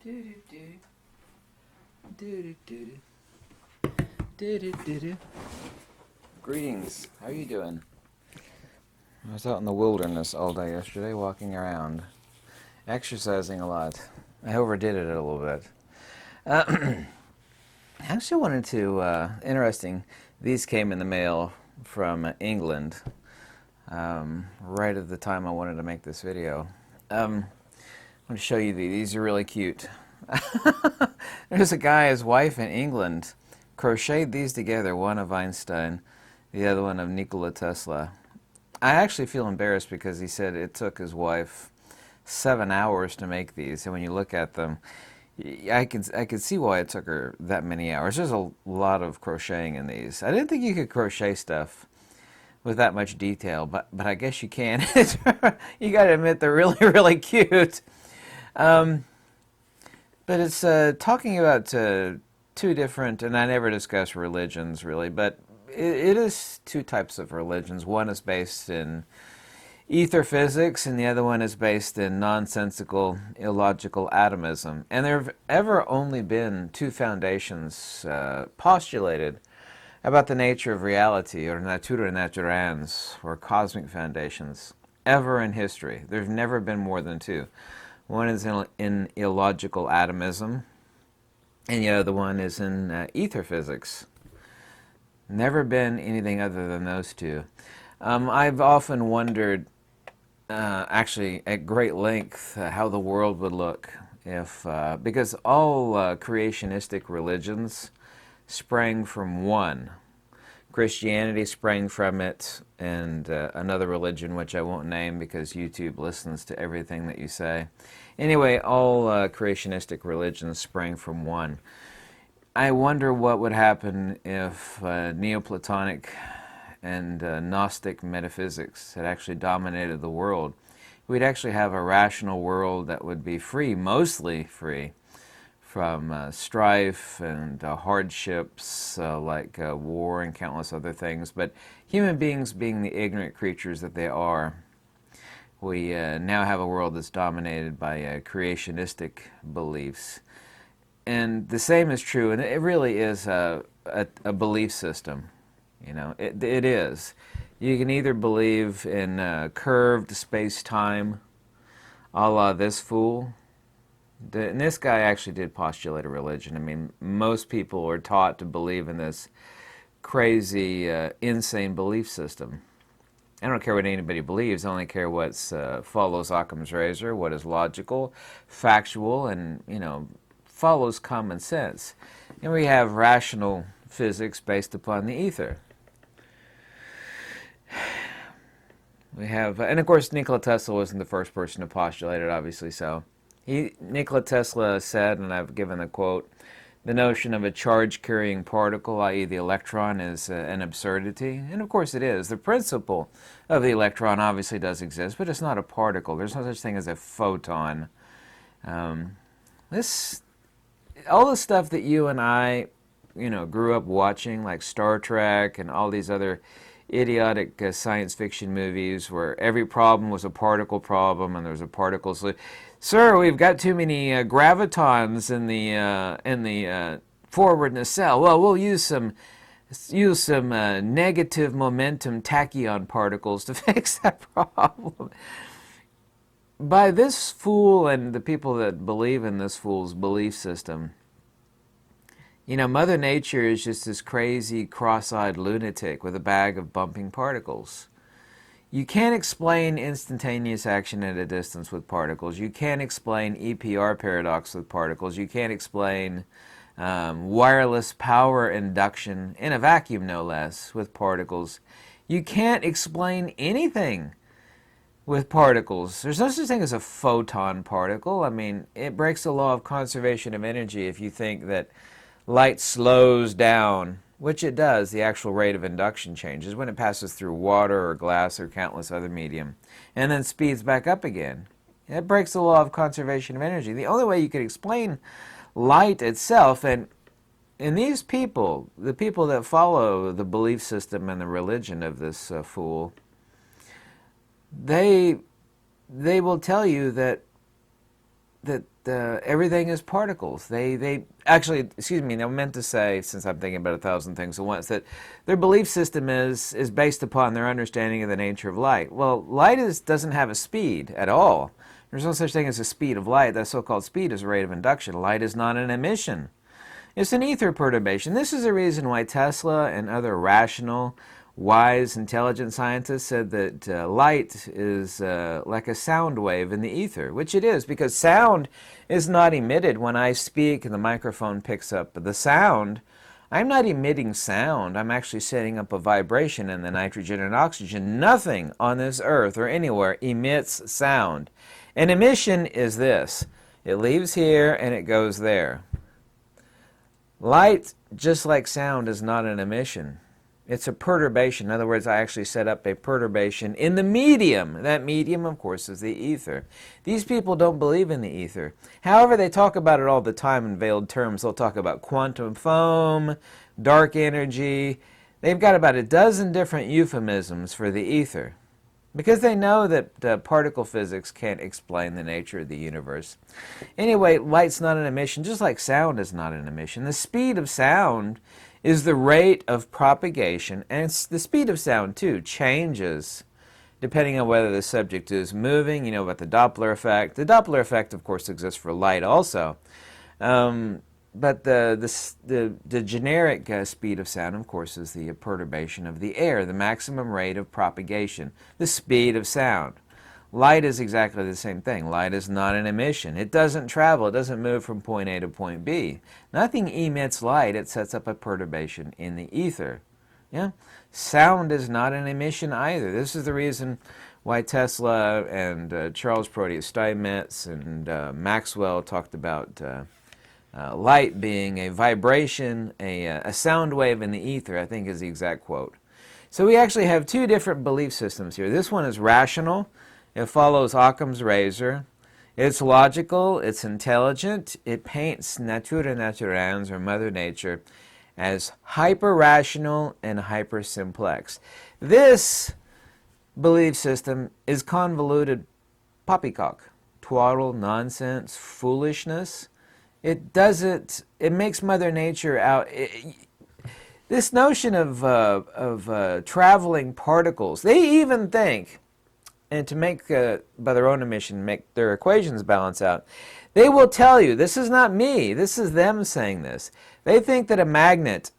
Do-do-do. Do-do-do-do. Do-do-do-do. Greetings. How are you doing? I was out in the wilderness all day yesterday, walking around, exercising a lot. I overdid it a little bit. I actually wanted to, interesting, these came in the mail from England, right at the time I wanted to make this video. I'm going to show you these. These are really cute. There's a guy, his wife in England, crocheted these together, one of Einstein, the other one of Nikola Tesla. I actually feel embarrassed because he said it took his wife 7 hours to make these, and when you look at them, I could see why it took her that many hours. There's a lot of crocheting in these. I didn't think you could crochet stuff with that much detail, but I guess you can. You got to admit they're really, really cute. But it's talking about two different, and I never discuss religions really, but it is two types of religions. One is based in ether physics, and the other one is based in nonsensical, illogical atomism. And there have ever only been two foundations postulated about the nature of reality, or natura naturans, or cosmic foundations, ever in history. There's never been more than two. One is in illogical atomism, and the other one is in ether physics. Never been anything other than those two. I've often wondered, actually at great length, how the world would look if, because all creationistic religions sprang from one. Christianity sprang from it, and another religion which I won't name because YouTube listens to everything that you say. Anyway, all creationistic religions sprang from one. I wonder what would happen if Neoplatonic and Gnostic metaphysics had actually dominated the world. We'd actually have a rational world that would be free, mostly free, from strife and hardships like war and countless other things. But human beings being the ignorant creatures that they are, we now have a world that's dominated by creationistic beliefs. And the same is true, and it really is a belief system. You know, it is. You can either believe in curved space-time, a la this fool. And this guy actually did postulate a religion. I mean, most people are taught to believe in this crazy, insane belief system. I don't care what anybody believes. I only care what follows Occam's razor, what is logical, factual, and, you know, follows common sense. And we have rational physics based upon the ether. We have, and of course, Nikola Tesla wasn't the first person to postulate it, obviously so. Nikola Tesla said, and I've given the quote, the notion of a charge-carrying particle, i.e. the electron, is an absurdity. And of course it is. The principle of the electron obviously does exist, but it's not a particle. There's no such thing as a photon. All the stuff that you and I, you know, grew up watching, like Star Trek and all these other idiotic science fiction movies where every problem was a particle problem and there was a particle solution. Sir, we've got too many gravitons in the forward nacelle. Well, we'll use some negative momentum tachyon particles to fix that problem. By this fool and the people that believe in this fool's belief system, you know, Mother Nature is just this crazy, cross-eyed lunatic with a bag of bumping particles. You can't explain instantaneous action at a distance with particles. You can't explain EPR paradox with particles. You can't explain wireless power induction, in a vacuum no less, with particles. You can't explain anything with particles. There's no such thing as a photon particle. I mean, it breaks the law of conservation of energy if you think that light slows down, which it does. The actual rate of induction changes when it passes through water or glass or countless other medium, and then speeds back up again. It breaks the law of conservation of energy. The only way you could explain light itself, and these people, the people that follow the belief system and the religion of this fool, they will tell you that everything is particles. They actually, excuse me, I meant to say, since I'm thinking about a thousand things at once, that their belief system is based upon their understanding of the nature of light. Well, light doesn't have a speed at all. There's no such thing as a speed of light. That so-called speed is a rate of induction. Light is not an emission. It's an ether perturbation. This is the reason why Tesla and other rational, wise, intelligent scientists said that light is like a sound wave in the ether, which it is, because sound is not emitted when I speak and the microphone picks up the sound. I'm not emitting sound. I'm actually setting up a vibration in the nitrogen and oxygen. Nothing on this earth or anywhere emits sound. An emission is this. It leaves here and it goes there. Light, just like sound, is not an emission. It's a perturbation. In other words, I actually set up a perturbation in the medium. That medium, of course, is the ether. These people don't believe in the ether. However, they talk about it all the time in veiled terms. They'll talk about quantum foam, dark energy. They've got about a dozen different euphemisms for the ether, because they know that particle physics can't explain the nature of the universe. Anyway, light's not an emission, just like sound is not an emission. The speed of sound is the rate of propagation, and the speed of sound, too, changes depending on whether the subject is moving. You know about the Doppler effect. The Doppler effect, of course, exists for light also. But the generic speed of sound, of course, is the perturbation of the air, the maximum rate of propagation, the speed of sound. Light is exactly the same thing. Light is not an emission. It doesn't travel. It doesn't move from point A to point B. Nothing emits light. It sets up a perturbation in the ether. Yeah? Sound is not an emission either. This is the reason why Tesla and Charles Proteus Steinmetz and Maxwell talked about light being a vibration, a sound wave in the ether, I think is the exact quote. So we actually have two different belief systems here. This one is rational. It follows Occam's razor. It's logical. It's intelligent. It paints natura naturans, or Mother Nature, as hyper-rational and hyper-simplex. This belief system is convoluted poppycock, twaddle, nonsense, foolishness. It makes Mother Nature out. This notion of traveling particles, they even think, and to make, by their own admission, make their equations balance out, they will tell you, this is not me, this is them saying this. They think that a magnet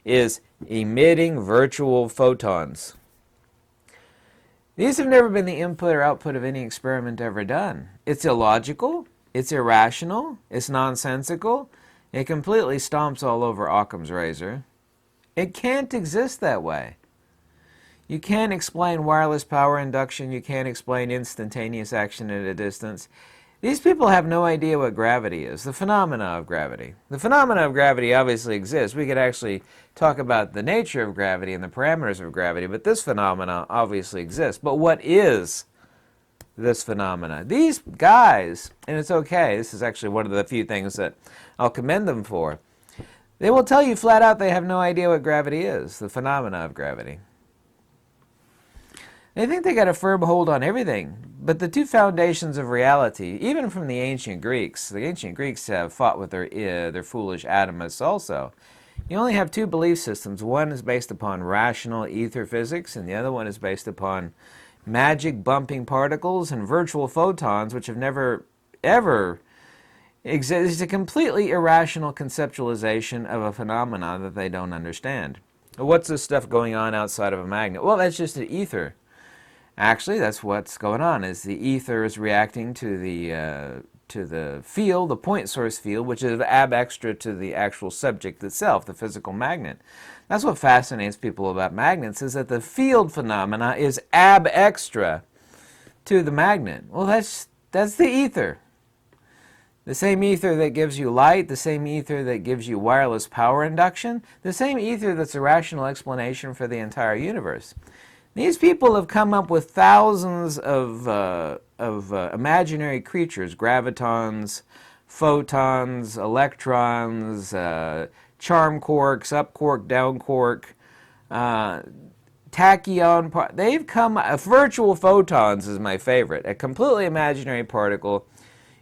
is emitting virtual photons. These have never been the input or output of any experiment ever done. It's illogical. It's irrational, it's nonsensical, it completely stomps all over Occam's razor. It can't exist that way. You can't explain wireless power induction, you can't explain instantaneous action at a distance. These people have no idea what gravity is, the phenomena of gravity. The phenomena of gravity obviously exists. We could actually talk about the nature of gravity and the parameters of gravity, but this phenomena obviously exists. But what is this phenomena? These guys, and it's okay, this is actually one of the few things that I'll commend them for, they will tell you flat out they have no idea what gravity is, the phenomena of gravity. They think they got a firm hold on everything, but the two foundations of reality, even from the ancient Greeks have fought with their foolish atomists also. You only have two belief systems. One is based upon rational ether physics, and the other one is based upon magic bumping particles and virtual photons, which have never, ever existed. It's a completely irrational conceptualization of a phenomenon that they don't understand. What's this stuff going on outside of a magnet? Well, that's just an ether. Actually, that's what's going on, is the ether is reacting to the field, the point source field, which is ab extra to the actual subject itself, the physical magnet. That's what fascinates people about magnets, is that the field phenomena is ab extra to the magnet. Well, that's the ether. The same ether that gives you light, the same ether that gives you wireless power induction, the same ether that's a rational explanation for the entire universe. These people have come up with thousands of imaginary creatures, gravitons, photons, electrons, charm quarks, up quark, down quark, tachyon. They've come, virtual photons is my favorite, a completely imaginary particle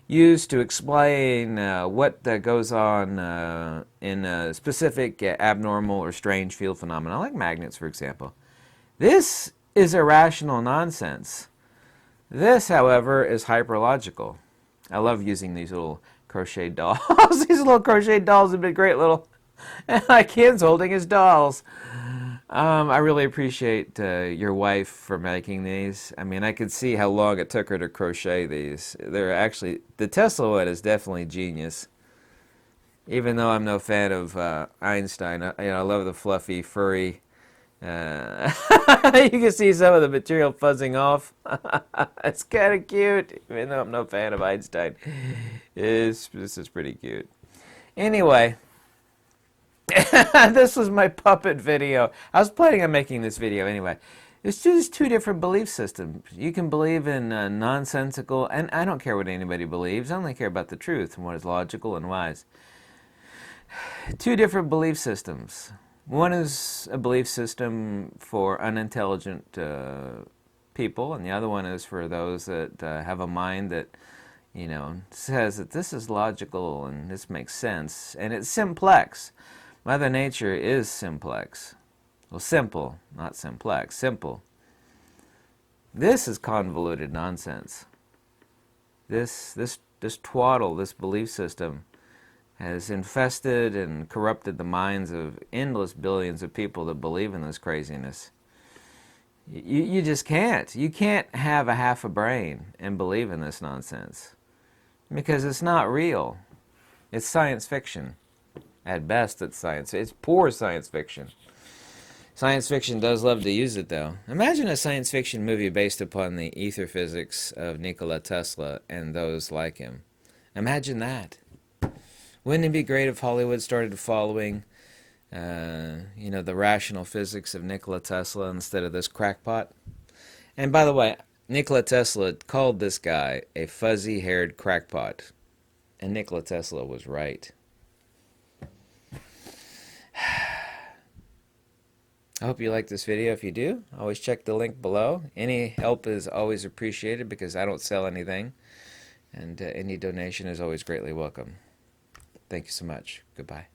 used to explain what goes on in a specific abnormal or strange field phenomena, like magnets, for example. This is irrational nonsense. This, however, is hyperlogical. I love using these little crochet dolls. These little crochet dolls have been great little... And my kid's holding his dolls. I really appreciate your wife for making these. I mean, I could see how long it took her to crochet these. They're actually... The Tesla one is definitely genius. Even though I'm no fan of Einstein, I love the fluffy, furry... you can see some of the material fuzzing off. It's kind of cute, even though I'm no fan of Einstein. This is pretty cute. Anyway, this was my puppet video. I was planning on making this video anyway. It's just two different belief systems. You can believe in nonsensical, and I don't care what anybody believes. I only care about the truth and what is logical and wise. Two different belief systems. One is a belief system for unintelligent people, and the other one is for those that have a mind that, says that this is logical and this makes sense, and it's simplex. Mother Nature is simplex. Well, simple, not simplex, simple. This is convoluted nonsense. This twaddle, this belief system, has infested and corrupted the minds of endless billions of people that believe in this craziness. You just can't. You can't have a half a brain and believe in this nonsense. Because it's not real. It's science fiction. At best, it's science. It's poor science fiction. Science fiction does love to use it, though. Imagine a science fiction movie based upon the ether physics of Nikola Tesla and those like him. Imagine that. Wouldn't it be great if Hollywood started following, the rational physics of Nikola Tesla instead of this crackpot? And by the way, Nikola Tesla called this guy a fuzzy-haired crackpot. And Nikola Tesla was right. I hope you liked this video. If you do, always check the link below. Any help is always appreciated because I don't sell anything. And any donation is always greatly welcome. Thank you so much. Goodbye.